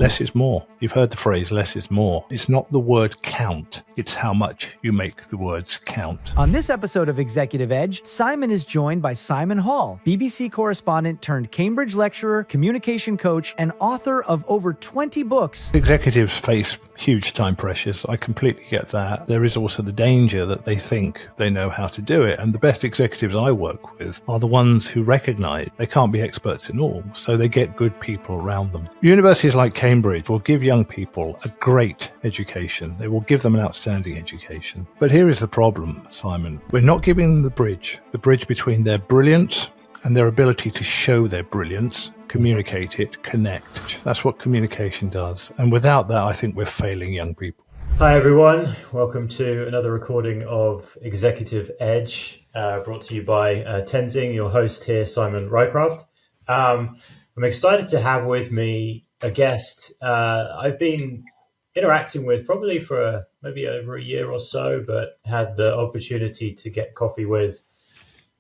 Less is more. You've heard the phrase, less is more. It's not the word count. It's how much you make the words count. On this episode of Executive Edge, Simon is joined by Simon Hall, BBC correspondent turned Cambridge lecturer, communication coach, and author of over 20 books. Executives face huge time pressures. I completely get that. There is also the danger that they think they know how to do it. And the best executives I work with are the ones who recognize they can't be experts in all, so they get good people around them. Universities like Cambridge will give young people a great education. They will give them an outstanding education. But here is the problem, Simon. We're not giving them the bridge between their brilliance and their ability to show their brilliance, communicate it, connect. That's what communication does. And without that, I think we're failing young people. Hi, everyone. Welcome to another recording of Executive Edge, brought to you by Tenzing, your host here, Simon Rycraft. I'm excited to have with me a guest I've been interacting with probably for maybe over a year or so, but had the opportunity to get coffee with,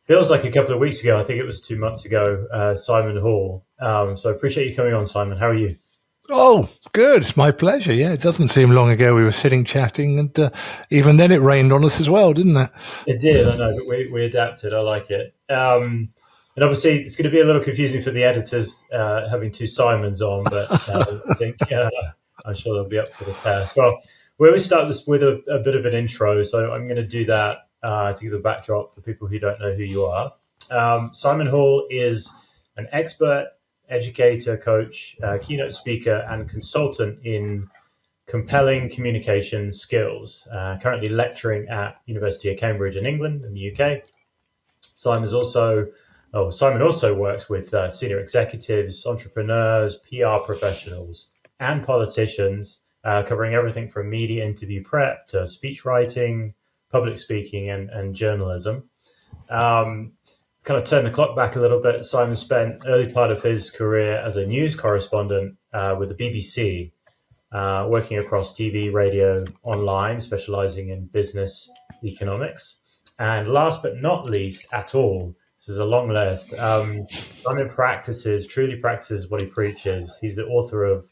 feels like a couple of weeks ago. I think it was 2 months ago, Simon Hall. So I appreciate you coming on, Simon. How are you? Oh, good. It's my pleasure. Yeah, it doesn't seem long ago we were sitting chatting, and even then it rained on us as well, didn't it? It did, I know, but we adapted. I like it. And obviously it's going to be a little confusing for the editors having two Simons on, but I think I'm sure they'll be up for the task. Well, we always start this with a bit of an intro, so I'm going to do that to give a backdrop for people who don't know who you are. Simon Hall is an expert, educator, coach, keynote speaker, and consultant in compelling communication skills, currently lecturing at University of Cambridge in England, in the UK. Simon also works with senior executives, entrepreneurs, PR professionals, and politicians, covering everything from media interview prep to speech writing, public speaking, and journalism. Kind of turn the clock back a little bit. Simon spent early part of his career as a news correspondent with the BBC, working across TV, radio, online, specializing in business economics. And last but not least at all, this is a long list, Simon truly practices what he preaches. He's the author of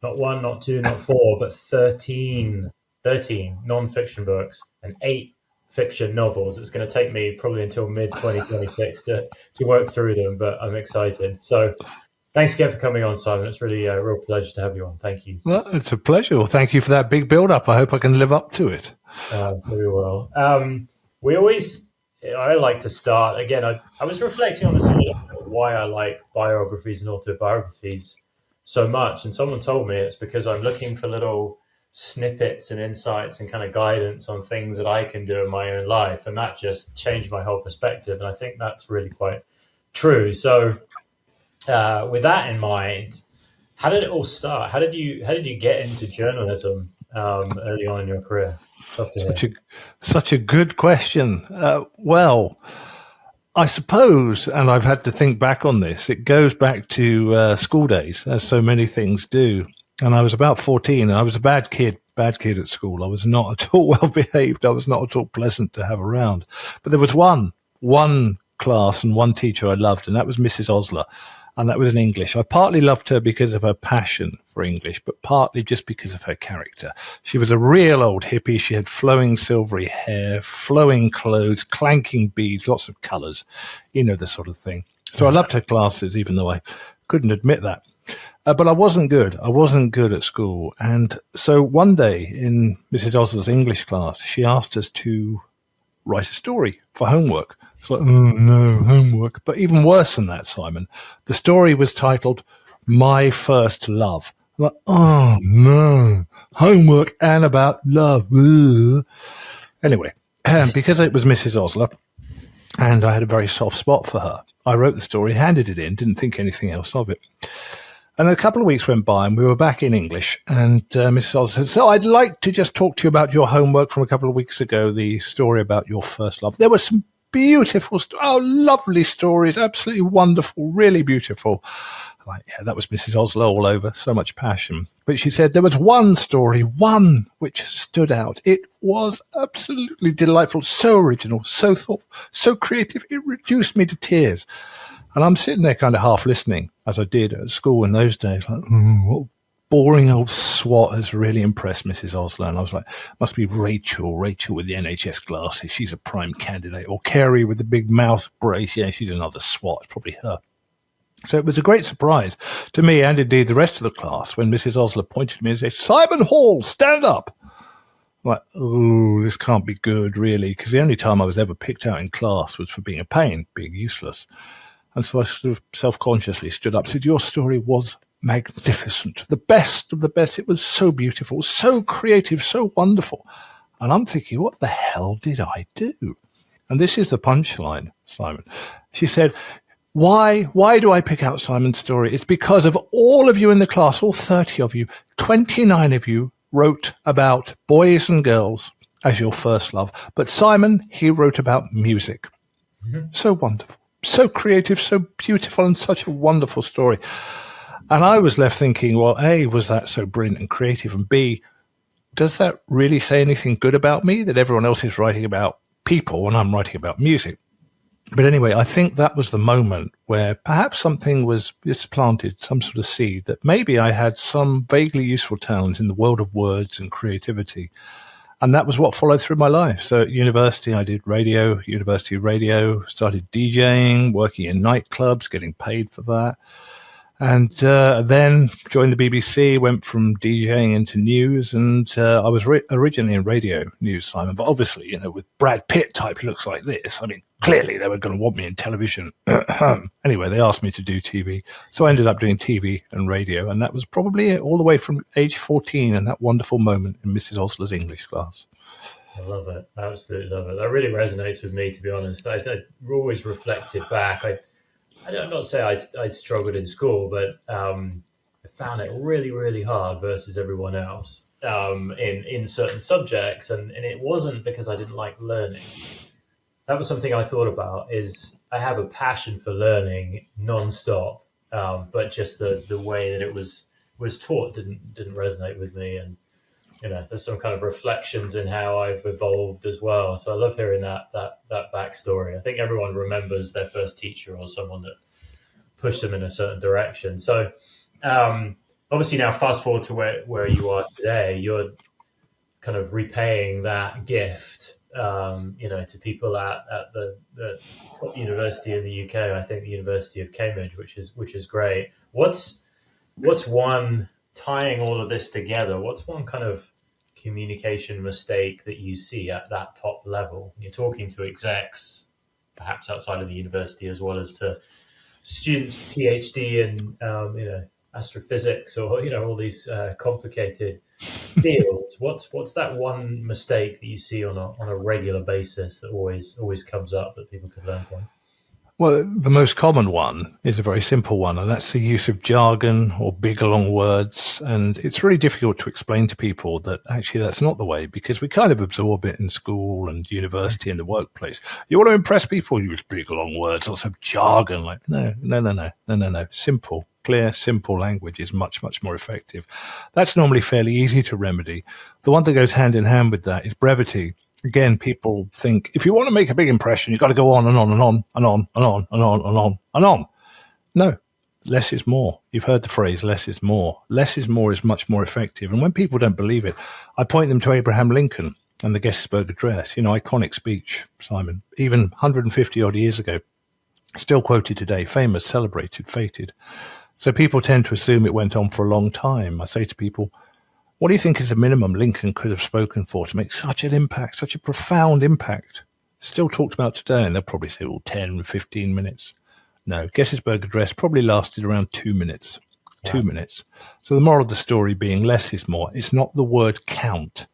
not one, not two, not four, but 13 non-fiction books and 8 fiction novels. It's going to take me probably until mid-2026 to work through them, but I'm excited. So thanks again for coming on, Simon. It's really a real pleasure to have you on. Thank you. Well, it's a pleasure. Well, thank you for that big build-up. I hope I can live up to it. Very well. I like to start, again, I was reflecting on this a little bit, why I like biographies and autobiographies so much. And someone told me it's because I'm looking for little snippets and insights and kind of guidance on things that I can do in my own life. And that just changed my whole perspective. And I think that's really quite true. So with that in mind, how did it all start? How did you get into journalism early on in your career? Such a good question. Well, I suppose, and I've had to think back on this, it goes back to school days, as so many things do. And I was about 14, and I was a bad kid at school. I was not at all well behaved. I was not at all pleasant to have around. But there was one class and one teacher I loved, and that was Mrs. Osler. And that was in English. I partly loved her because of her passion for English, but partly just because of her character. She was a real old hippie. She had flowing silvery hair, flowing clothes, clanking beads, lots of colours, you know, the sort of thing. So I loved her classes, even though I couldn't admit that. But I wasn't good. I wasn't good at school. And so one day in Mrs. Osler's English class, she asked us to write a story for homework. It's like, oh no, homework. But even worse than that, Simon, the story was titled My First Love. I'm like, oh no, homework and about love. Ugh. Anyway, because it was Mrs. Osler and I had a very soft spot for her, I wrote the story, handed it in, didn't think anything else of it. And a couple of weeks went by and we were back in English, and Mrs. Osler said, so I'd like to just talk to you about your homework from a couple of weeks ago, the story about your first love. There were some beautiful, lovely stories, absolutely wonderful, really beautiful. Like, yeah, that was Mrs. Osler all over, so much passion. But she said there was one story, which stood out. It was absolutely delightful, so original, so thoughtful, so creative. It reduced me to tears. And I'm sitting there kind of half listening, as I did at school in those days, like, boring old swot has really impressed Mrs. Osler. And I was like, must be Rachel with the NHS glasses. She's a prime candidate. Or Carrie with the big mouth brace. Yeah, she's another swot. It's probably her. So it was a great surprise to me and indeed the rest of the class when Mrs. Osler pointed to me and said, Simon Hall, stand up. I'm like, oh, this can't be good, really, because the only time I was ever picked out in class was for being a pain, being useless. And so I sort of self-consciously stood up and said, your story was magnificent, the best of the best. It was so beautiful, so creative, so wonderful. And I'm thinking, what the hell did I do? And this is the punchline, Simon. She said, why do I pick out Simon's story? It's because of all of you in the class, all 30 of you, 29 of you wrote about boys and girls as your first love. But Simon, he wrote about music. Mm-hmm. So wonderful, so creative, so beautiful, and such a wonderful story. And I was left thinking, well, A, was that so brilliant and creative? And B, does that really say anything good about me that everyone else is writing about people and I'm writing about music? But anyway, I think that was the moment where perhaps something was planted, some sort of seed, that maybe I had some vaguely useful talent in the world of words and creativity. And that was what followed through my life. So at university, I did university radio, started DJing, working in nightclubs, getting paid for that. And then joined the BBC, went from DJing into news, and I was originally in radio news, Simon. But obviously, with Brad Pitt type looks like this, I mean, clearly they were going to want me in television. Anyway, they asked me to do TV. So I ended up doing TV and radio, and that was probably it, all the way from age 14 and that wonderful moment in Mrs. Osler's English class. I love it. I absolutely love it. That really resonates with me, to be honest. I always reflected back. I'm not saying I struggled in school, but I found it really, really hard versus everyone else in certain subjects. And it wasn't because I didn't like learning. That was something I thought about, is I have a passion for learning nonstop, but just the way that it was taught didn't resonate with me. And, there's some kind of reflections in how I've evolved as well. So I love hearing that backstory. I think everyone remembers their first teacher or someone that pushed them in a certain direction. So obviously now fast forward to where you are today, you're kind of repaying that gift, to people at the top university in the UK, I think the University of Cambridge, which is great. What's one, tying all of this together, what's one kind of communication mistake that you see at that top level? You're talking to execs, perhaps outside of the university, as well as to students, PhD in astrophysics, or all these complicated fields. What's that one mistake that you see on a regular basis that always comes up that people could learn from? Well, the most common one is a very simple one, and that's the use of jargon or big, long words. And it's really difficult to explain to people that actually that's not the way, because we kind of absorb it in school and university and the workplace. You want to impress people, use big, long words, lots of jargon. Like, no. Simple, clear, simple language is much, much more effective. That's normally fairly easy to remedy. The one that goes hand in hand with that is brevity. Again, people think if you want to make a big impression, you've got to go on and on and on and on and on and on and on and on. No, less is more. You've heard the phrase, less is more. Less is more is much more effective. And when people don't believe it, I point them to Abraham Lincoln and the Gettysburg Address, iconic speech, Simon, even 150 odd years ago, still quoted today, famous, celebrated, fated. So people tend to assume it went on for a long time. I say to people, what do you think is the minimum Lincoln could have spoken for to make such an impact, such a profound impact? Still talked about today, and they'll probably say, 10, 15 minutes. No, Gettysburg Address probably lasted around 2 minutes. Wow. 2 minutes. So the moral of the story being less is more. It's not the word count.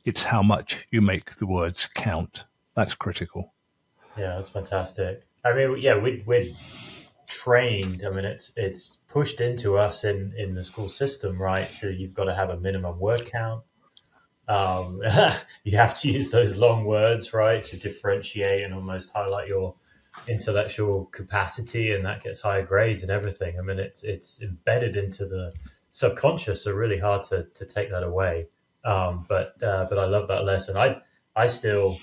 It's how much you make the words count. That's critical. Yeah, that's fantastic. I mean, yeah, we're trained. I mean, it's pushed into us in the school system, right? So you've got to have a minimum word count. You have to use those long words, right, to differentiate and almost highlight your intellectual capacity, and that gets higher grades and everything. I mean, it's embedded into the subconscious, so really hard to take that away. But I love that lesson. I still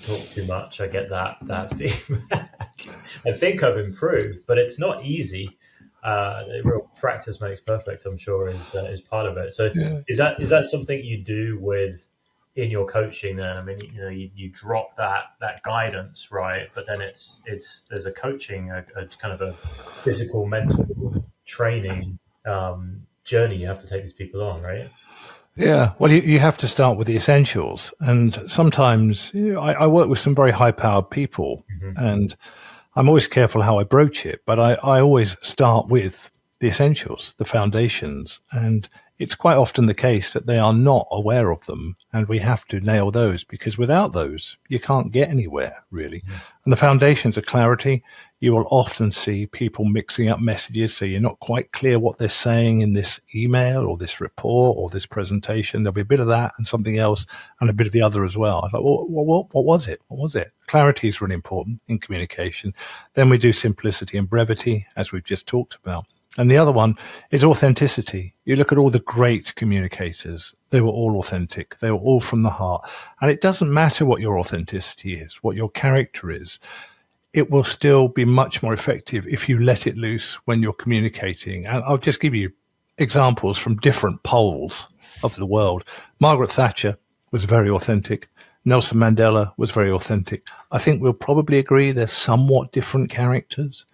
talk too much. I get that feedback. I think I've improved, but it's not easy. real practice makes perfect, I'm sure, is part of it. So Yeah. is that something you do with in your coaching then? I mean, you drop that guidance, right? But then it's there's a coaching, a kind of a physical, mental training journey you have to take these people on, right? Yeah, well, you have to start with the essentials. And sometimes I work with some very high-powered people, and I'm always careful how I broach it, but I always start with the essentials, the foundations. And it's quite often the case that they are not aware of them, and we have to nail those, because without those, you can't get anywhere, really. And the foundations are clarity. You will often see people mixing up messages, so you're not quite clear what they're saying in this email or this report or this presentation. There'll be a bit of that and something else and a bit of the other as well. Like, what was it? What was it? Clarity is really important in communication. Then we do simplicity and brevity, as we've just talked about. And the other one is authenticity. You look at all the great communicators. They were all authentic. They were all from the heart. And it doesn't matter what your authenticity is, what your character is. It will still be much more effective if you let it loose when you're communicating. And I'll just give you examples from different poles of the world. Margaret Thatcher was very authentic. Nelson Mandela was very authentic. I think we'll probably agree they're somewhat different characters,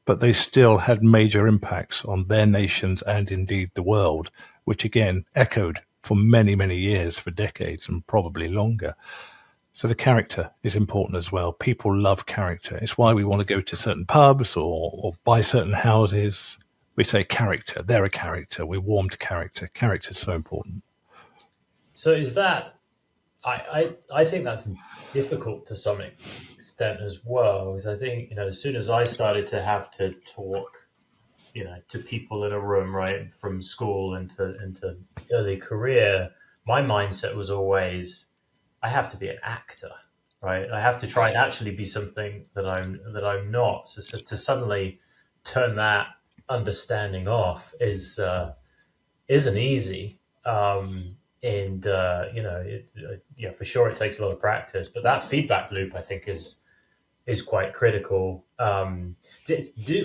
but they still had major impacts on their nations and indeed the world, which again echoed for many, many years, for decades and probably longer. So the character is important as well. People love character. It's why we want to go to certain pubs or buy certain houses. We say character. They're a character. We're warm to character. Character is so important. So is that, I think that's difficult to some extent as well, because I think, as soon as I started to have to talk, to people in a room, right, from school into early career, my mindset was always, I have to be an actor, right? I have to try and actually be something that I'm not. So to suddenly turn that understanding off isn't easy. For sure it takes a lot of practice, but that feedback loop, I think, is quite critical. Do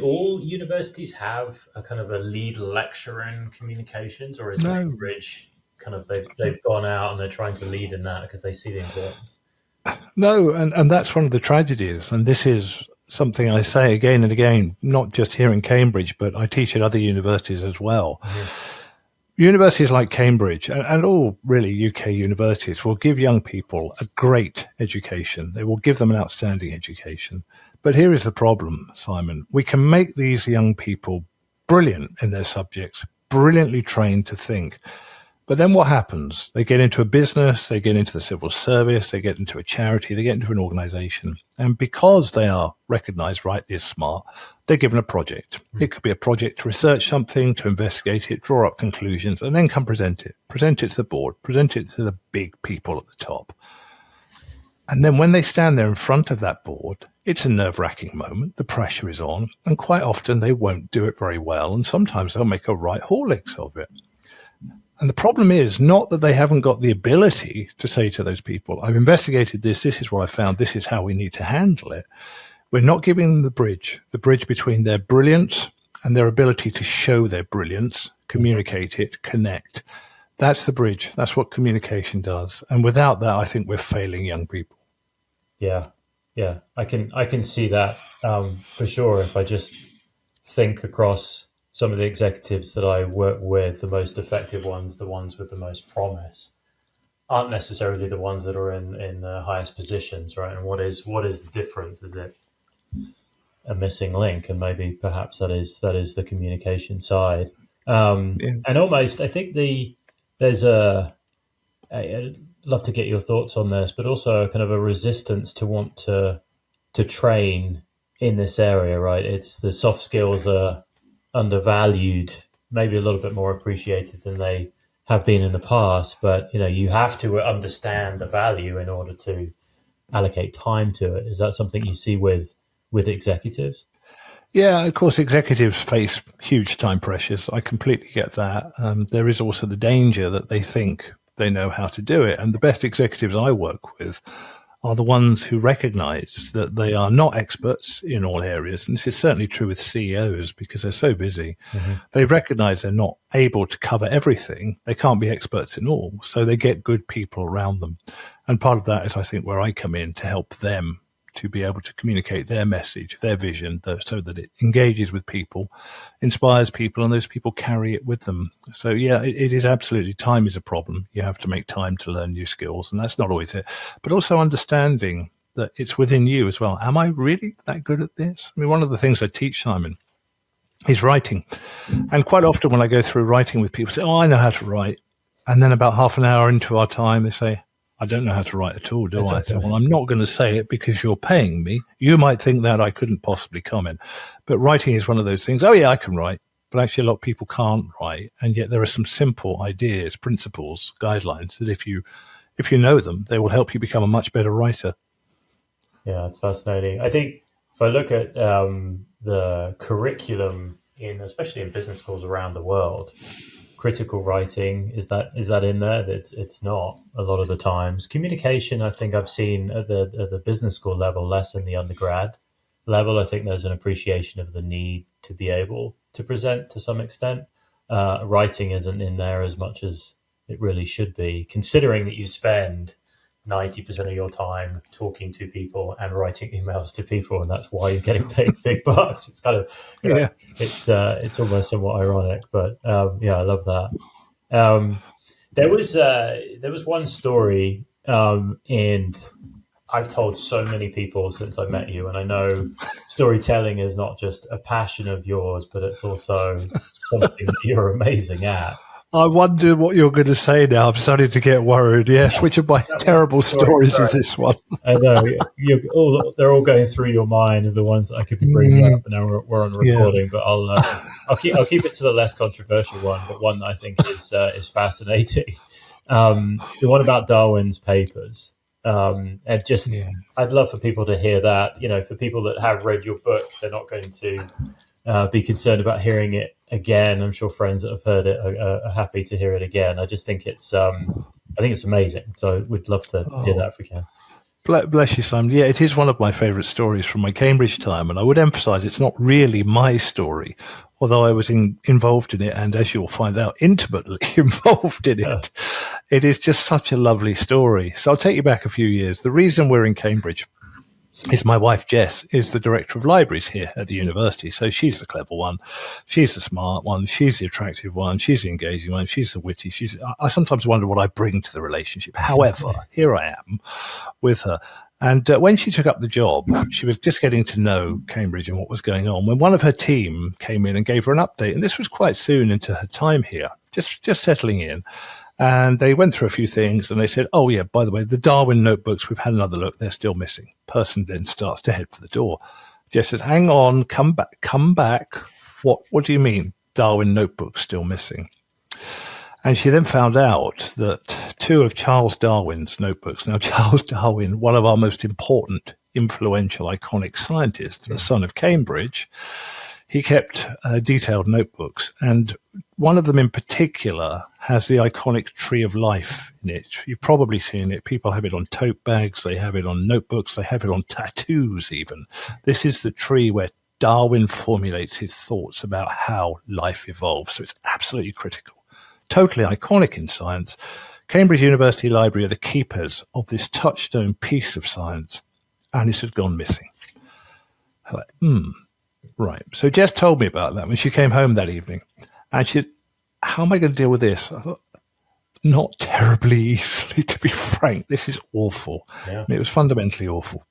all universities have a kind of a lead lecturer in communications, or is Cambridge kind of they've gone out and they're trying to lead in that because they see the importance? No, and that's one of the tragedies. And this is something I say again and again, not just here in Cambridge, but I teach at other universities as well. Universities like Cambridge and all really UK universities will give young people a great education. They will give them an outstanding education. But here is the problem, Simon. We can make these young people brilliant in their subjects, brilliantly trained to think. But then what happens? They get into a business, they get into the civil service, they get into a charity, they get into an organization. And because they are recognized rightly as smart, they're given a project. It could be a project to research something, to investigate it, draw up conclusions, and then come present it to the board, present it to the big people at the top. And then when they stand there in front of that board, it's a nerve-wracking moment. The pressure is on, and quite often they won't do it very well. And sometimes they'll make a right horlicks of it. And the problem is not that they haven't got the ability to say to those people, I've investigated this, this is what I found, this is how we need to handle it. We're not giving them the bridge between their brilliance and their ability to show their brilliance, communicate it, connect. That's the bridge. That's what communication does. And without that, I think we're failing young people. Yeah. I can see that for sure. If I just think across some of the executives that I work with, the most effective ones, the ones with the most promise, aren't necessarily the ones that are in the highest positions, right? And what is the difference? Is it a missing link? And maybe perhaps that is the communication side. And almost, I think there's I'd love to get your thoughts on this, but also kind of a resistance to want to train in this area, right? It's the soft skills are undervalued, maybe a little bit more appreciated than they have been in the past. But, you have to understand the value in order to allocate time to it. Is that something you see with executives? Yeah, of course, executives face huge time pressures. I completely get that. There is also the danger that they think they know how to do it. And the best executives I work with are the ones who recognize that they are not experts in all areas. And this is certainly true with CEOs because they're so busy. Mm-hmm. They recognize they're not able to cover everything. They can't be experts in all. So they get good people around them. And part of that is, I think, where I come in to help them to be able to communicate their message, their vision, so that it engages with people, inspires people, and those people carry it with them. So, yeah, it is absolutely, time is a problem. You have to make time to learn new skills, and that's not always it. But also understanding that it's within you as well. Am I really that good at this? I mean, one of the things I teach Simon is writing. And quite often when I go through writing with people, say, oh, I know how to write. And then about half an hour into our time, they say, I don't know how to write at all, do I? So, well, I'm not going to say it because you're paying me. You might think that I couldn't possibly comment. But writing is one of those things. Oh, yeah, I can write. But actually, a lot of people can't write. And yet there are some simple ideas, principles, guidelines that if you know them, they will help you become a much better writer. Yeah, it's fascinating. I think if I look at the curriculum, especially in business schools around the world, critical writing, is that in there? It's not a lot of the times. Communication, I think I've seen at the business school level, less in the undergrad level. I think there's an appreciation of the need to be able to present to some extent. Writing isn't in there as much as it really should be, considering that you spend 90% of your time talking to people and writing emails to people, and that's why you're getting paid big bucks. It's kind of, it's almost somewhat ironic, but I love that. There was one story, and I've told so many people since I met you, and I know storytelling is not just a passion of yours, but it's also something that you're amazing at. I wonder what you're going to say now. I'm starting to get worried. Yes, which of my terrible stories is this one? I know. They're all going through your mind of the ones that I could be bringing up, and now we're on recording. But I'll keep it to the less controversial one, but one that I think is fascinating. The one about Darwin's papers. I'd love for people to hear that. For people that have read your book, they're not going to be concerned about hearing it again. I'm sure friends that have heard it are happy to hear it again. I just think it's amazing. So we'd love to hear that if we can. Bless you, Simon. Yeah, it is one of my favourite stories from my Cambridge time, and I would emphasise it's not really my story, although I was involved in it, and as you'll find out, intimately involved in it. Yeah. It is just such a lovely story. So I'll take you back a few years. The reason we're in Cambridge is my wife, Jess, is the director of libraries here at the university. So she's the clever one. She's the smart one. She's the attractive one. She's the engaging one. She's the witty. I sometimes wonder what I bring to the relationship. However, here I am with her. And when she took up the job, she was just getting to know Cambridge and what was going on when one of her team came in and gave her an update. And this was quite soon into her time here, just settling in. And they went through a few things and they said, oh, yeah, by the way, the Darwin notebooks, we've had another look. They're still missing. Person then starts to head for the door. Jess says, hang on, come back. What do you mean Darwin notebooks still missing? And she then found out that two of Charles Darwin's notebooks. Now, Charles Darwin, one of our most important, influential, iconic scientists, the son of Cambridge, he kept detailed notebooks, and one of them in particular has the iconic tree of life in it. You've probably seen it. People have it on tote bags. They have it on notebooks. They have it on tattoos even. This is the tree where Darwin formulates his thoughts about how life evolves. So it's absolutely critical. Totally iconic in science. Cambridge University Library are the keepers of this touchstone piece of science, and it had gone missing. I'm like, right. So Jess told me about that when she came home that evening. And she said, how am I going to deal with this? I thought, not terribly easily, to be frank. This is awful. Yeah. I mean, it was fundamentally awful.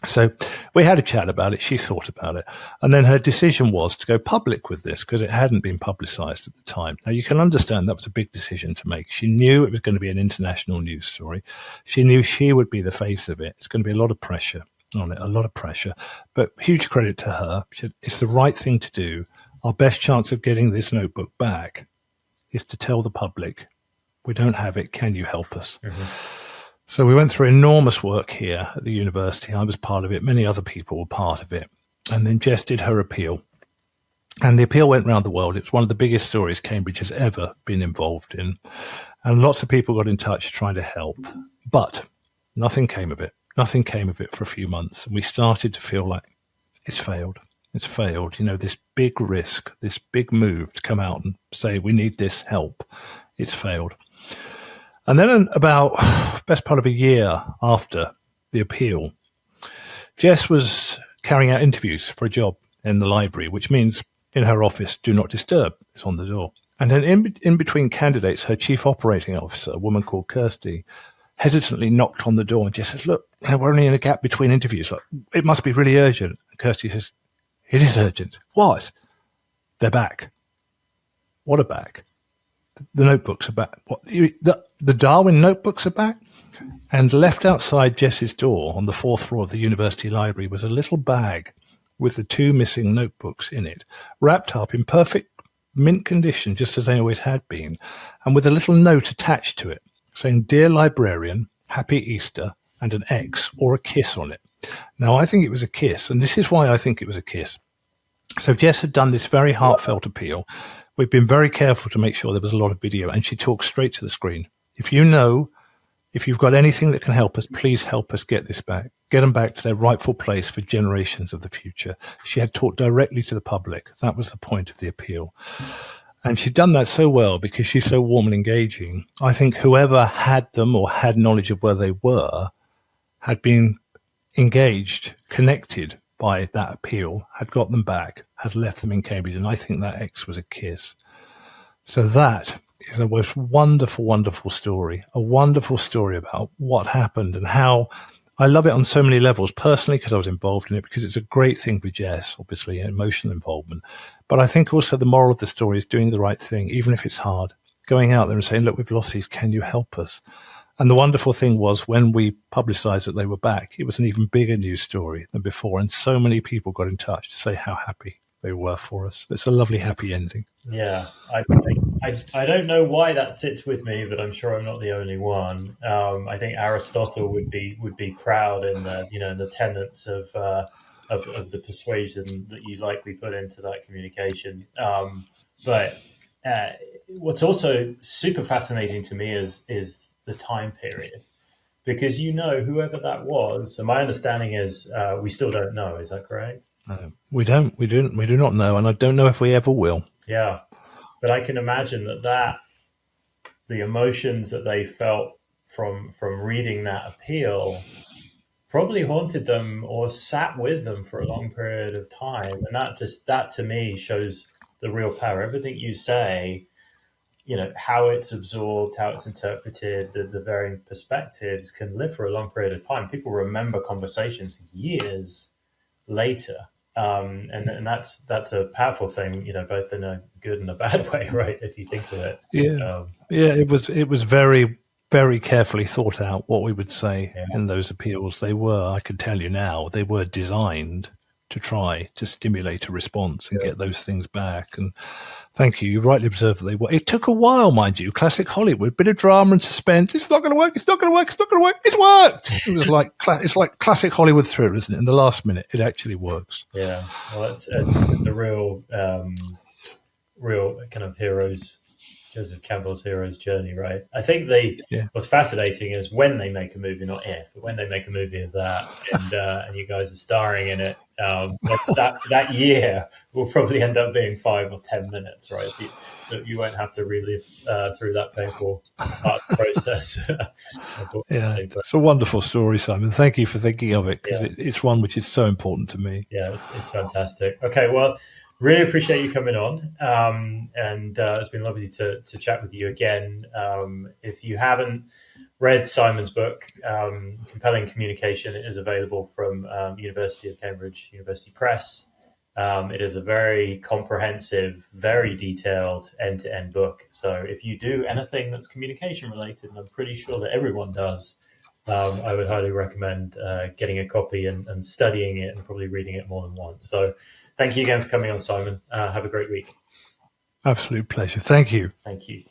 So we had a chat about it. She thought about it. And then her decision was to go public with this because it hadn't been publicized at the time. Now, you can understand that was a big decision to make. She knew it was going to be an international news story. She knew she would be the face of it. It's going to be a lot of pressure on it, a lot of pressure. But huge credit to her. She said, it's the right thing to do. Our best chance of getting this notebook back is to tell the public, we don't have it. Can you help us? Mm-hmm. So we went through enormous work here at the university. I was part of it. Many other people were part of it. And then Jess did her appeal. And the appeal went around the world. It's one of the biggest stories Cambridge has ever been involved in. And lots of people got in touch trying to help. But nothing came of it. Nothing came of it for a few months. And we started to feel like it's failed. It's failed. This big risk, this big move to come out and say, we need this help. It's failed. And then about best part of a year after the appeal, Jess was carrying out interviews for a job in the library, which means in her office, do not disturb is on the door. And then in between candidates, her chief operating officer, a woman called Kirsty, hesitantly knocked on the door and just said, look, we're only in a gap between interviews. Like, it must be really urgent. And Kirsty says, it is urgent. What? They're back. What are back? The notebooks are back. What? The Darwin notebooks are back? And left outside Jess's door on the 4th floor of the university library was a little bag with the 2 missing notebooks in it, wrapped up in perfect mint condition, just as they always had been, and with a little note attached to it saying, Dear Librarian, Happy Easter, and an X or a kiss on it. Now, I think it was a kiss, and this is why I think it was a kiss. So Jess had done this very heartfelt appeal. We've been very careful to make sure there was a lot of video, and she talked straight to the screen. If you've got anything that can help us, please help us get this back. Get them back to their rightful place for generations of the future. She had talked directly to the public. That was the point of the appeal. And she'd done that so well because she's so warm and engaging. I think whoever had them or had knowledge of where they were had been engaged, connected by that appeal, had got them back, had left them in Cambridge. And I think that X was a kiss. So that is a most wonderful, wonderful story, a wonderful story about what happened and how I love it on so many levels, personally, because I was involved in it, because it's a great thing for Jess, obviously, emotional involvement. But I think also the moral of the story is doing the right thing, even if it's hard, going out there and saying, look, we've lost these. Can you help us? And the wonderful thing was when we publicized that they were back, it was an even bigger news story than before. And so many people got in touch to say how happy they were for us. It's a lovely, happy ending. Yeah, I don't know why that sits with me, but I'm sure I'm not the only one. I think Aristotle would be proud in the tenets of the persuasion that you likely put into that communication. But what's also super fascinating to me is the time period, because whoever that was, and my understanding is we still don't know. Is that correct? No, we don't. We do not know, and I don't know if we ever will. Yeah, but I can imagine that the emotions that they felt from reading that appeal probably haunted them or sat with them for a long period of time, and that to me shows the real power. Everything you say, how it's absorbed, how it's interpreted, the varying perspectives can live for a long period of time. People remember conversations years later. And that's a powerful thing, both in a good and a bad way, right? If you think of it. Yeah. It was very, very carefully thought out what we would say in those appeals. I could tell you now, they were designed to try to stimulate a response and get those things back. And thank you. You rightly observed that they were. It took a while, mind you. Classic Hollywood, bit of drama and suspense. It's not going to work. It's not going to work. It's not going to work. It's worked. It was like it's like classic Hollywood thriller, isn't it? In the last minute, it actually works. Yeah. Well, it's a real kind of Joseph Campbell's hero's journey, right? I think what's fascinating is when they make a movie, not if, but when they make a movie of that, and you guys are starring in it, that year will probably end up being 5 or 10 minutes, right? So you won't have to relive through that painful part of the process. Yeah, it's a wonderful story, Simon. Thank you for thinking of it, because it's one which is so important to me. Yeah, it's fantastic. Okay, well, really appreciate you coming on, and it's been lovely to chat with you again. If you haven't read Simon's book, Compelling Communication, it is available from University of Cambridge, University Press. It is a very comprehensive, very detailed end-to-end book. So if you do anything that's communication related, and I'm pretty sure that everyone does, I would highly recommend getting a copy and studying it and probably reading it more than once. So thank you again for coming on, Simon. Have a great week. Absolute pleasure. Thank you. Thank you.